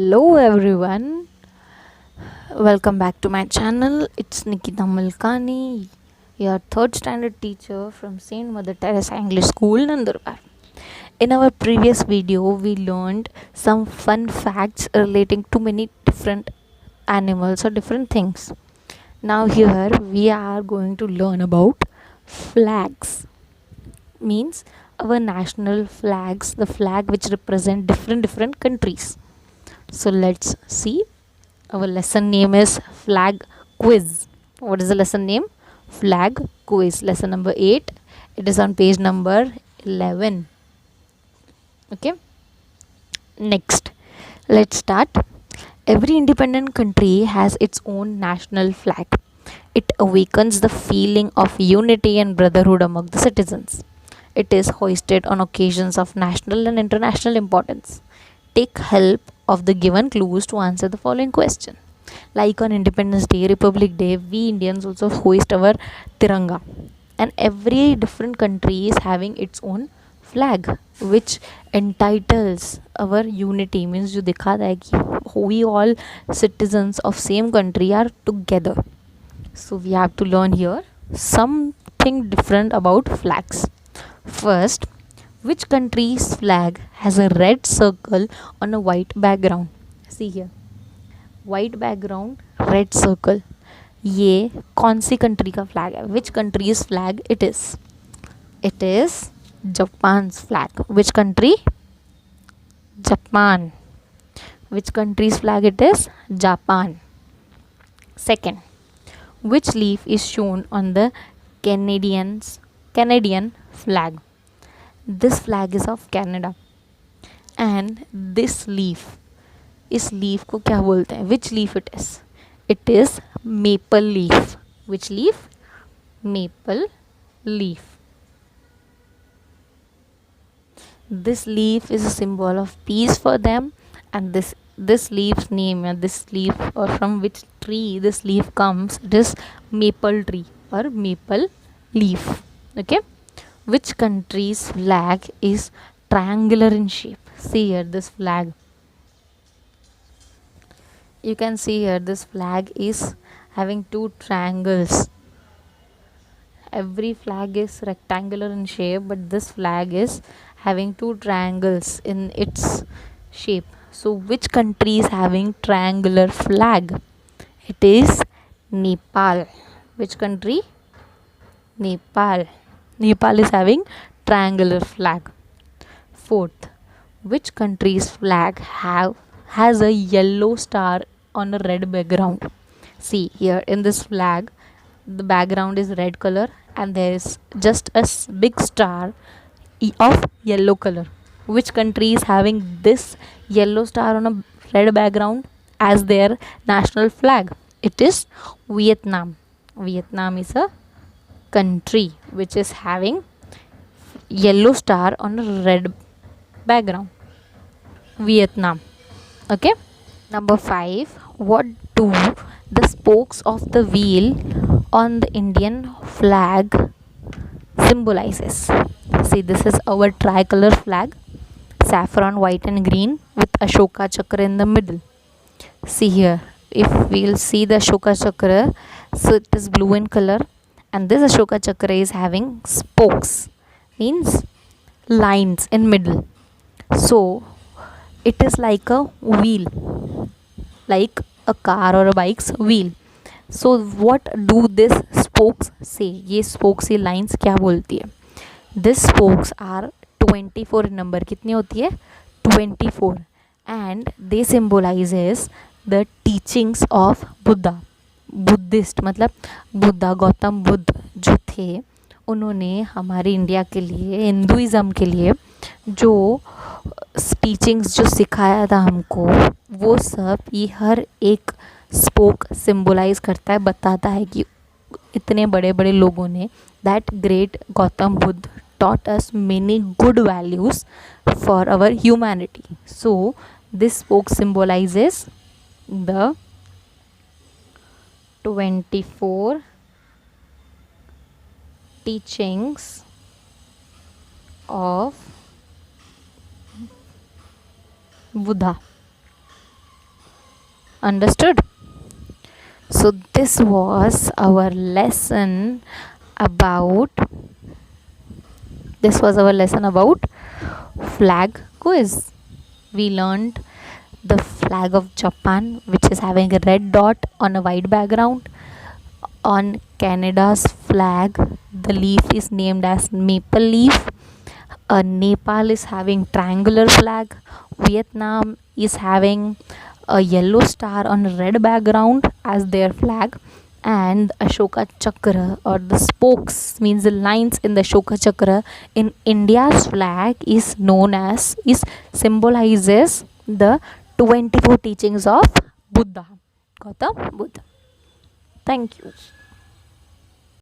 Hello everyone, welcome back to my channel. It's Nikita Mulkani, your third standard teacher from St. Mother Teresa English School, Nandurbar. In our previous video, we learned some fun facts relating to many different animals or different things. Now here we are going to learn about flags. Means our national flags, the flag which represent different countries. So let's see. Our lesson name is Flag Quiz. What is the lesson name? Flag Quiz. Lesson number 8. It is on page number 11. Okay. Next, let's start. Every independent country has its own national flag. It awakens the feeling of unity and brotherhood among the citizens. It is hoisted on occasions of national and international importance. Take help of the given clues to answer the following question. Like on Independence Day, Republic Day, we Indians also hoist our Tiranga. And every different country is having its own flag, which entitles our unity. Means जो दिखाता है कि we all citizens of same country are together. So we have to learn here something different about flags. First, which country's flag has a red circle on a white background? See here, white background, red circle. ये कौन सी country का flag है? Which countries flag it is? It is Japan's flag. Which country? Japan. Which countries flag it is? Japan. Second, which leaf is shown on the Canadian flag? This flag is of Canada. And this leaf, इस leaf को क्या बोलते हैं? Which leaf it is? It is maple leaf. Which leaf? Maple leaf. This leaf is a symbol of peace for them, and this leaf's name, and this leaf, or from which tree this leaf comes, it is maple tree or maple leaf. Okay. Which country's flag is triangular in shape? See here, this flag, you can see here, this flag is having two triangles. Every flag is rectangular in shape, but this flag is having two triangles in its shape. So which country is having triangular flag? It is Nepal. Which country? Nepal. Nepal is having triangular flag. Fourth, which country's flag has a yellow star on a red background? See here, in this flag, the background is red color and there is just a big star of yellow color. Which country is having this yellow star on a red background as their national flag? It is Vietnam. Vietnam is a country which is having yellow star on a red background. Vietnam. Okay. Number 5, what do the spokes of the wheel on the Indian flag symbolizes? See, this is our tricolor flag, saffron, white and green with Ashoka chakra in the middle. See here, if we'll see the Ashoka chakra, so it is blue in color, and this Ashoka chakra is having spokes, means lines in middle. So it is like a wheel, like a car or a bike's wheel. So what do this spokes say? ये spokes, ये lines क्या बोलती है? This spokes are 24 in number. कितनी होती है? 24. And they symbolizes the teachings of Buddha. Buddhist, मतलब बुद्धा, गौतम बुद्ध जो थे, उन्होंने हमारे इंडिया के लिए, हिंदुइज़म के लिए जो टीचिंग्स जो सिखाया था हमको, वो सब ये हर एक स्पोक सिंबलाइज करता है, बताता है कि इतने बड़े बड़े लोगों ने, that great Gautam Buddha taught us many good values for our humanity. So this spoke symbolizes the 24 teachings of Buddha. Understood? So this was our lesson about flag quiz. We learned the flag of Japan, which is having a red dot on a white background. On Canada's flag, the leaf is named as maple leaf. Nepal is having triangular flag. Vietnam is having a yellow star on a red background as their flag. And Ashoka Chakra, or the spokes, means the lines in the Ashoka Chakra in India's flag is symbolizes the 24 teachings of Buddha, Gautam Buddha. Thank you.